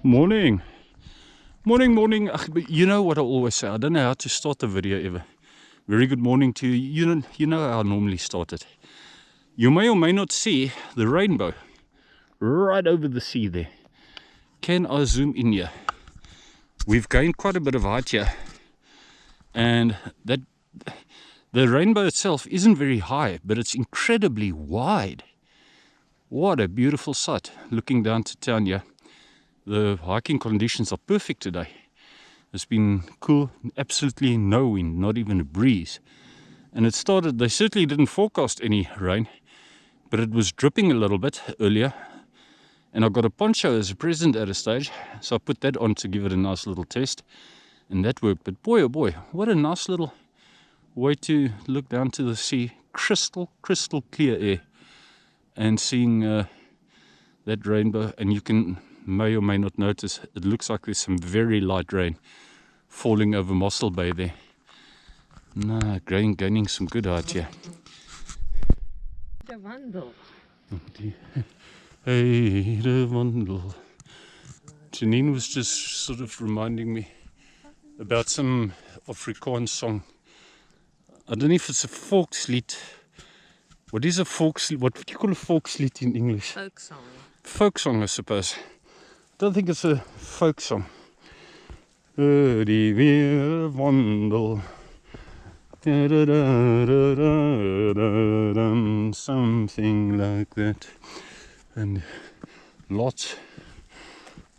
Morning. Morning. But you know what I always say, I don't know how to start a video ever. Very good morning to you. You know how I normally start it. You may or may not see the rainbow right over the sea there. Can I zoom in here? We've gained quite a bit of height here, and that the rainbow itself isn't very high, but it's incredibly wide. What a beautiful sight looking down to town here. The hiking conditions are perfect today. It's been cool, absolutely no wind, not even a breeze. And it started, they certainly didn't forecast any rain, but it was dripping a little bit earlier. And I got a poncho as a present at a stage, so I put that on to give it a nice little test. And that worked, but boy oh boy, what a nice little way to look down to the sea. Crystal clear air. And seeing that rainbow, and you can may or may not notice, it looks like there's some very light rain falling over Mossel Bay there. No, gaining some good height here. The Vandal. Hey, the Vandal. Janine was just sort of reminding me about some Afrikaans song. I don't know if it's a volkslied. What is a volkslied? What would you call a volkslied in English? Folk song. Folk song, I suppose. I don't think it's a folk song. Die weer wandel. Something like that. And lots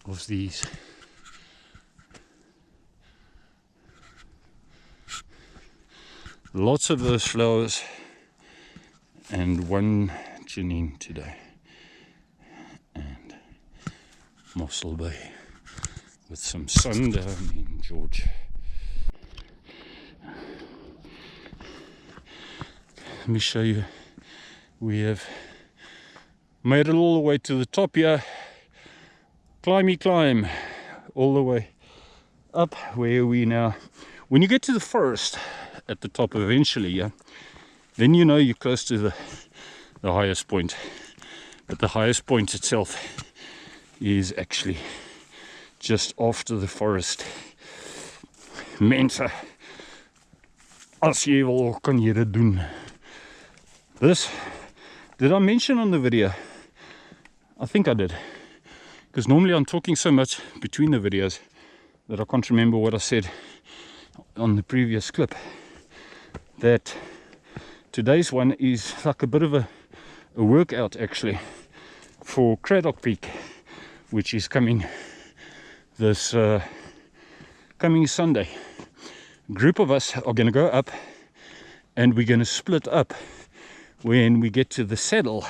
of these. Lots of those flowers. And one Janine today. And Mossel Bay with some sun down in George. Let me show you. We have made it all the way to the top here. Climb all the way up. Where are we now? When you get to the forest at the top eventually, yeah, then you know you're close to the highest point. But the highest point itself is actually just after the forest. Mense, as jy wil, kan jy dit doen. This, did I mention on the video? I think I did. Because normally I'm talking so much between the videos that I can't remember what I said on the previous clip. That today's one is like a bit of a workout actually for Cradock Peak, which is coming this coming Sunday. A group of us are going to go up, and we're going to split up when we get to the saddle.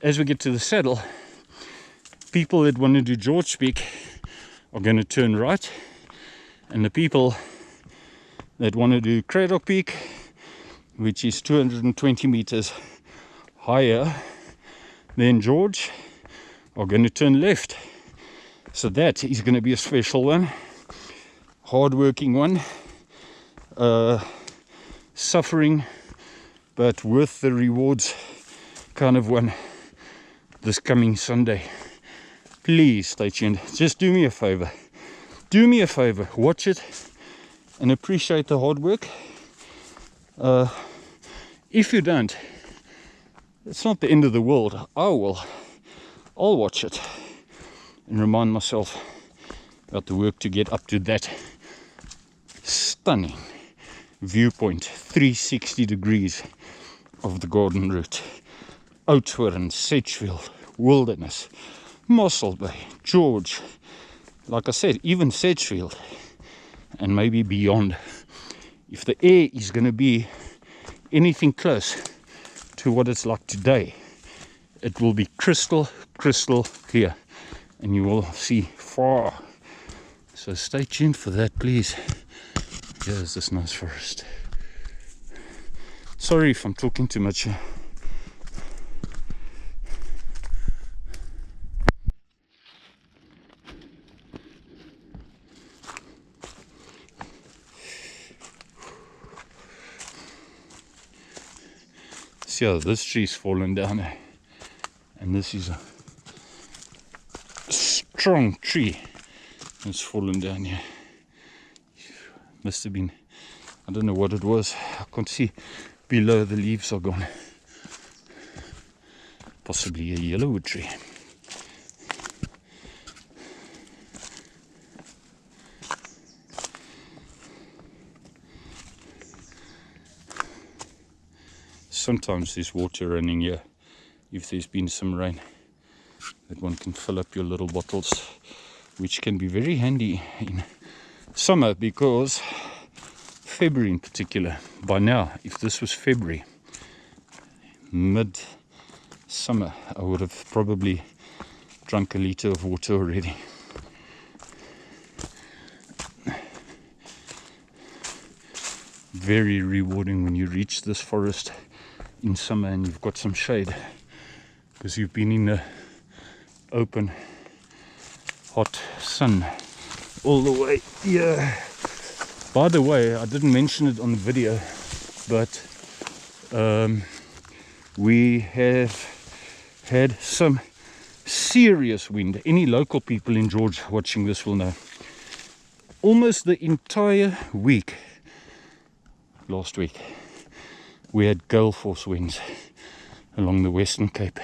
As we get to the saddle, people that want to do George Peak are going to turn right, and the people that want to do Cradock Peak, which is 220 meters higher than George, are going to turn left. So that is going to be a special one, hard-working one, suffering but worth the rewards kind of one this coming Sunday. Please stay tuned. Just do me a favor, watch it and appreciate the hard work. If you don't, it's not the end of the world. I'll watch it and remind myself about the work to get up to that stunning viewpoint, 360 degrees of the Garden Route. Oudtshoorn, Sedgefield, Wilderness, Mossel Bay, George, like I said, even Sedgefield, and maybe beyond. If the air is going to be anything close to what it's like today, it will be crystal clear, and you will see far. So stay tuned for that, please. Here's this nice forest. Sorry if I'm talking too much. See, this tree's fallen down, and this is a strong tree that's fallen down here. Must have been, I don't know what it was. I can't see below, the leaves are gone. Possibly a yellowwood tree. Sometimes there's water running here if there's been some rain, that one can fill up your little bottles, which can be very handy in summer, because February in particular, by now, if this was February, mid-summer, I would have probably drunk a litre of water already. Very rewarding when you reach this forest in summer and you've got some shade, because you've been in the open hot sun all the way here. By the way, I didn't mention it on the video, but we have had some serious wind. Any local people in George watching this will know. Almost the entire week last week we had gale force winds along the Western Cape.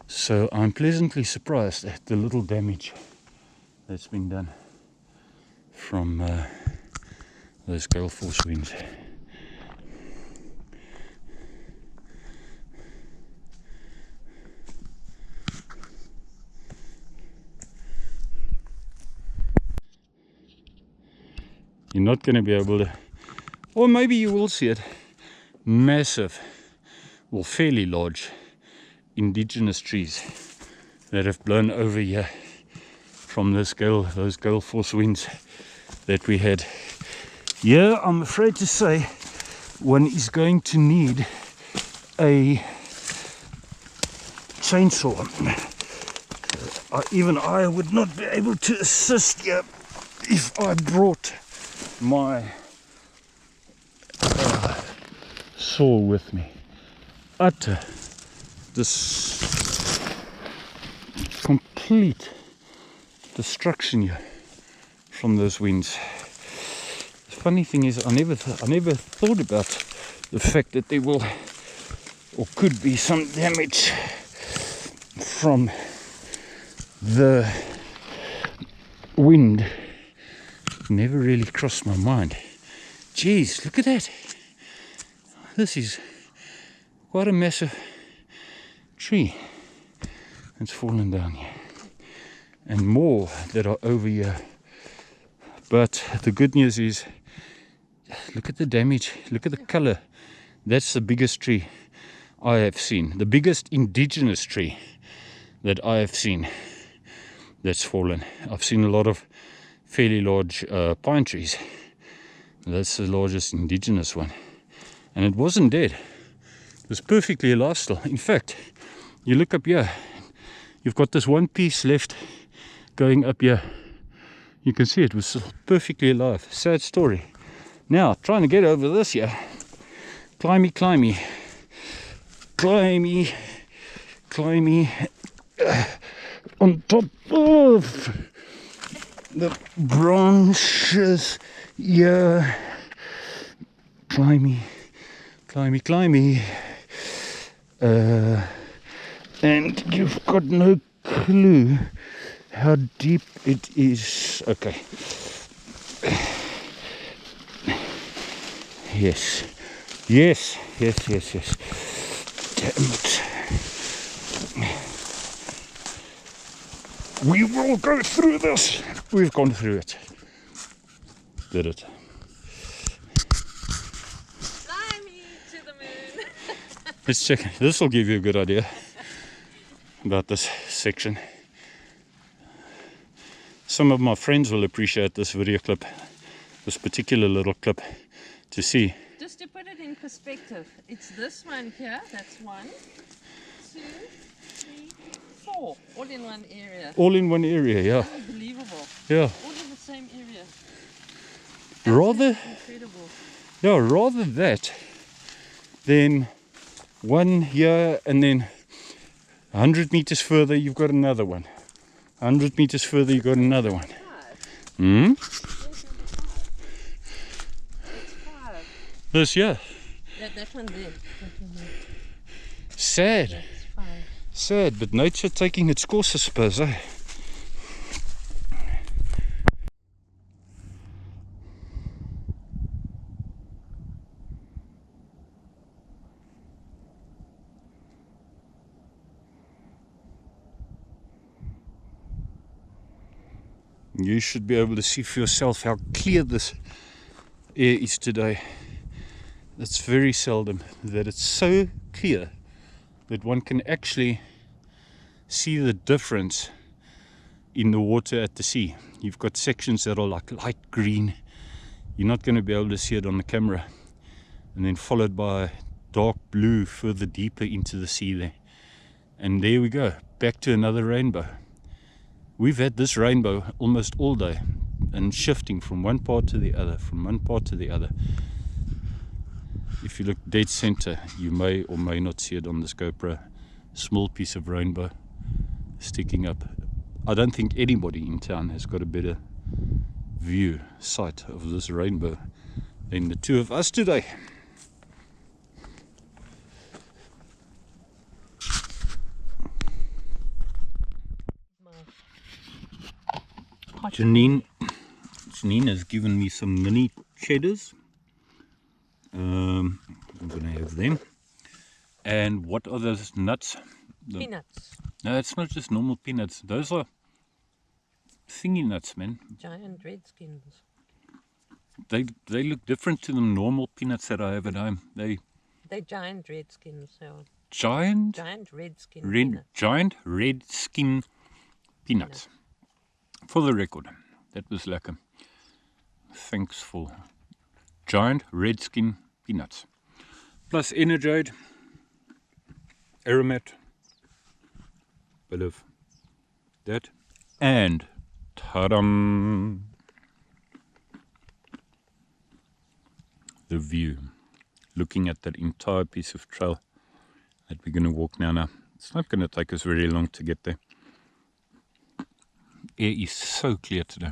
So I'm pleasantly surprised at the little damage that's been done from those gale force winds. You're not going to be able to, or maybe you will see it, massive, well, fairly large indigenous trees that have blown over here from those gale force winds that we had. Yeah, I'm afraid to say one is going to need a chainsaw. Even I would not be able to assist here if I brought my saw with me. Utter this complete destruction here from those winds. The funny thing is, I never thought about the fact that there will or could be some damage from the wind. Never really crossed my mind. Jeez, look at that. This is quite a massive tree that's fallen down here, and more that are over here. But the good news is, look at the damage, look at the color. That's the biggest tree I have seen, the biggest indigenous tree that I have seen that's fallen. I've seen a lot of fairly large pine trees. That's the largest indigenous one, and it wasn't dead. It was perfectly alive still. In fact, you look up here, you've got this one piece left going up here. You can see it was still perfectly alive. Sad story. Now trying to get over this here, climby on top of the branches, yeah, climby, and you've got no clue how deep it is. Okay, yes, damn it. We will go through this. We've gone through it. Did it. Fly me to the moon. Let's check. This will give you a good idea about this section. Some of my friends will appreciate this video clip, this particular little clip, to see. Just to put it in perspective, it's this one here. That's 1, 2, 3, 4, all in one area. All in one area, yeah. Unbelievable. Yeah. All in the same area. Rather, Incredible. yeah, rather that than one here and then 100 meters further you've got another one. 100 meters further, you got another one. 5. Hmm? Where's number 5? It's 5. This here. That one there. That one there. Sad. That's 5. Sad, but nature taking its course, I suppose, eh? You should be able to see for yourself how clear this air is today. It's very seldom that it's so clear that one can actually see the difference in the water at the sea. You've got sections that are like light green. You're not going to be able to see it on the camera. And then followed by dark blue further deeper into the sea there. And there we go, back to another rainbow. We've had this rainbow almost all day and shifting from one part to the other, from one part to the other. If you look dead center, you may or may not see it on this GoPro. Small piece of rainbow sticking up. I don't think anybody in town has got a better sight of this rainbow than the two of us today. Janine has given me some mini cheddars. I'm going to have them. And what are those nuts? Peanuts. No, it's not just normal peanuts. Those are thingy nuts, man. Giant redskins. They look different to the normal peanuts that I have at home. They're giant redskins. So giant redskin peanuts. Giant red skin peanuts. For the record, that was lekker. Thanks for giant red skin peanuts. Plus Energite, Aromat, bit of that, and ta-dam! The view. Looking at that entire piece of trail that we're going to walk now. It's not going to take us very long to get there. Air is so clear today.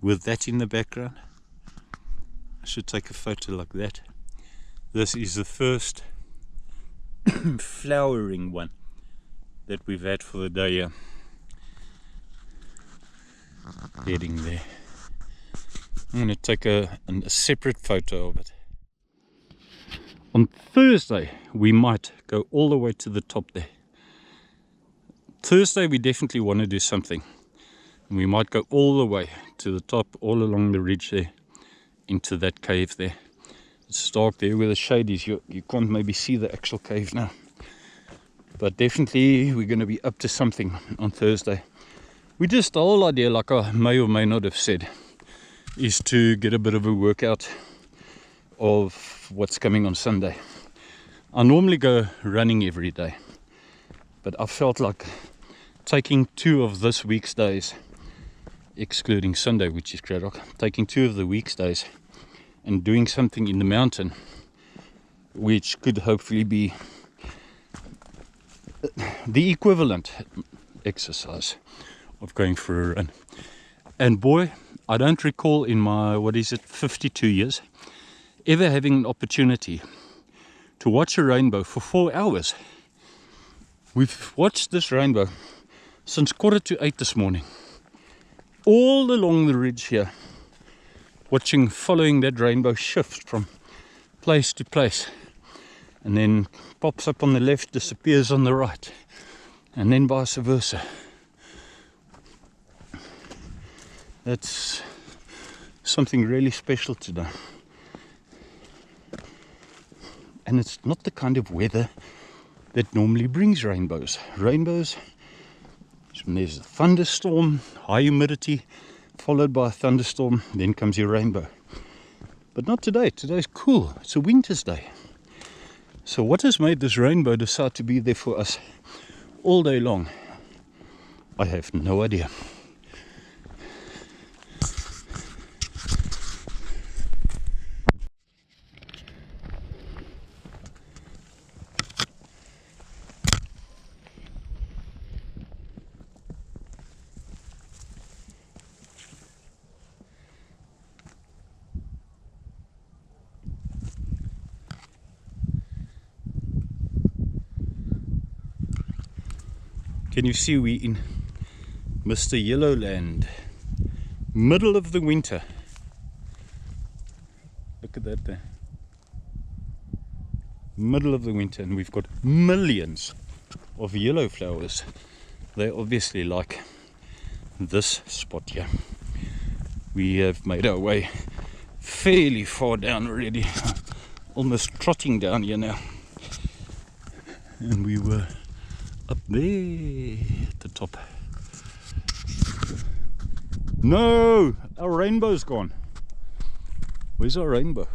With that in the background, I should take a photo like that. This is the first flowering one that we've had for the day here. Heading there. I'm going to take a separate photo of it. On Thursday, we might go all the way to the top there. Thursday, we definitely want to do something. And we might go all the way to the top, all along the ridge there, into that cave there. It's dark there where the shade is. You can't maybe see the actual cave now. But definitely, we're going to be up to something on Thursday. The whole idea, like I may or may not have said, is to get a bit of a workout of what's coming on Sunday. I normally go running every day, but I felt like taking 2 of this week's days, excluding Sunday, which is Cradock, taking 2 of the week's days and doing something in the mountain, which could hopefully be the equivalent exercise of going for a run. And boy, I don't recall in my, 52 years, ever having an opportunity to watch a rainbow for 4 hours. We've watched this rainbow since 7:45 this morning, all along the ridge here, following that rainbow shift from place to place, and then pops up on the left, disappears on the right, and then vice versa. That's something really special today. And it's not the kind of weather that normally brings rainbows. Rainbows, when there's a thunderstorm, high humidity, followed by a thunderstorm, then comes your rainbow. But not today. Today's cool. It's a winter's day. So what has made this rainbow decide to be there for us all day long? I have no idea. Can you see we in Mr. Yellowland, middle of the winter? Look at that there. Middle of the winter, and we've got millions of yellow flowers. They obviously like this spot here. We have made our way fairly far down already, almost trotting down here now, and we were up there at the top. No, our rainbow's gone. Where's our rainbow?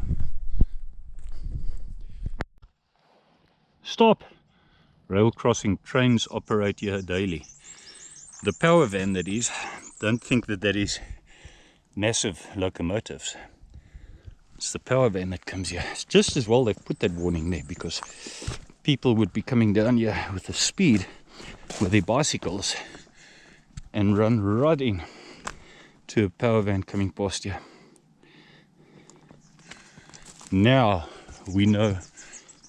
Stop! Rail crossing, trains operate here daily. The power van, that is, don't think that that is massive locomotives. It's the power van that comes here. It's just as well they've put that warning there, because people would be coming down here with the speed with their bicycles and run right in to a power van coming past here. Now we know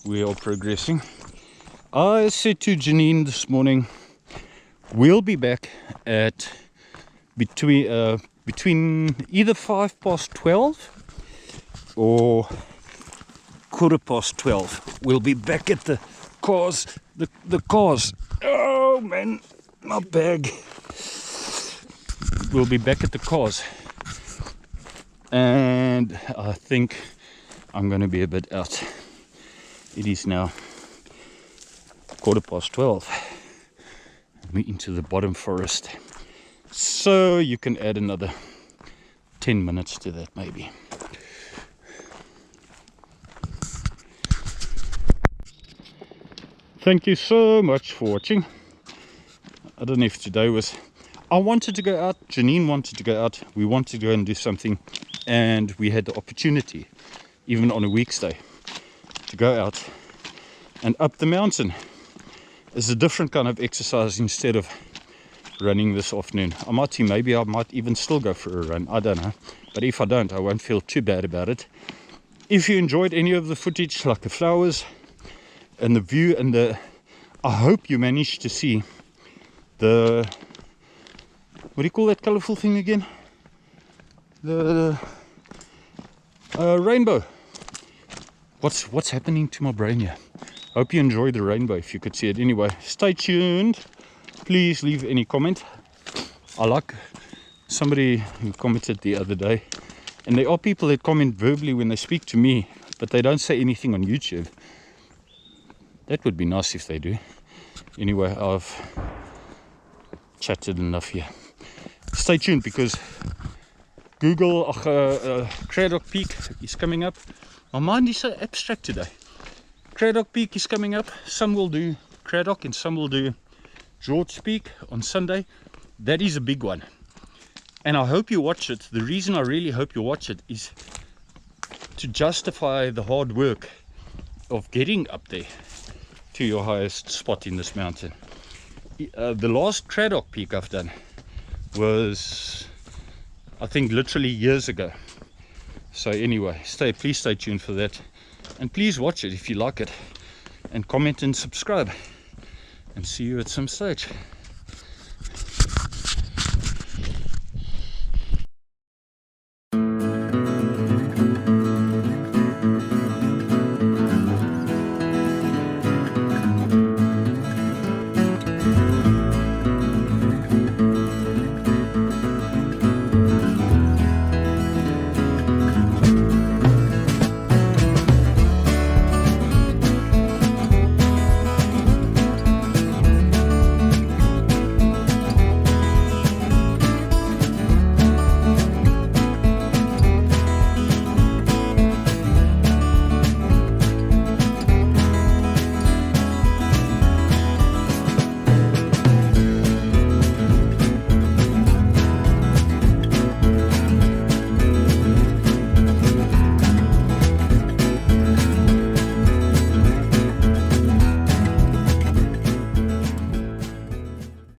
we are progressing. I said to Janine this morning, we'll be back at between either 12:05 or 12:15. We'll be back at the cars. The cars. Oh man, my bag. We'll be back at the cars, and I think I'm going to be a bit out. It is now 12:15. We're into the bottom forest, so you can add another 10 minutes to that maybe. Thank you so much for watching. I don't know if today was... I wanted to go out, Janine wanted to go out, we wanted to go and do something, and we had the opportunity, even on a weekday, to go out and up the mountain. It's a different kind of exercise instead of running this afternoon. I might see, maybe I might even still go for a run, I don't know, but if I don't, I won't feel too bad about it. If you enjoyed any of the footage, like the flowers and the view and the... I hope you managed to see the... what do you call that colourful thing again? The rainbow. What's happening to my brain here? Hope you enjoyed the rainbow, if you could see it. Anyway, stay tuned. Please leave any comment. I like somebody who commented the other day, and there are people that comment verbally when they speak to me, but they don't say anything on YouTube. That would be nice if they do. Anyway, I've chatted enough here. Stay tuned, because Cradock Peak is coming up. My mind is so abstract today. Cradock Peak is coming up. Some will do Cradock and some will do George Peak on Sunday. That is a big one, and I hope you watch it. The reason I really hope you watch it is to justify the hard work of getting up there to your highest spot in this mountain. The last Cradock Peak I've done was, I think, literally years ago. So anyway, please stay tuned for that, and please watch it if you like it, and comment and subscribe, and see you at some stage.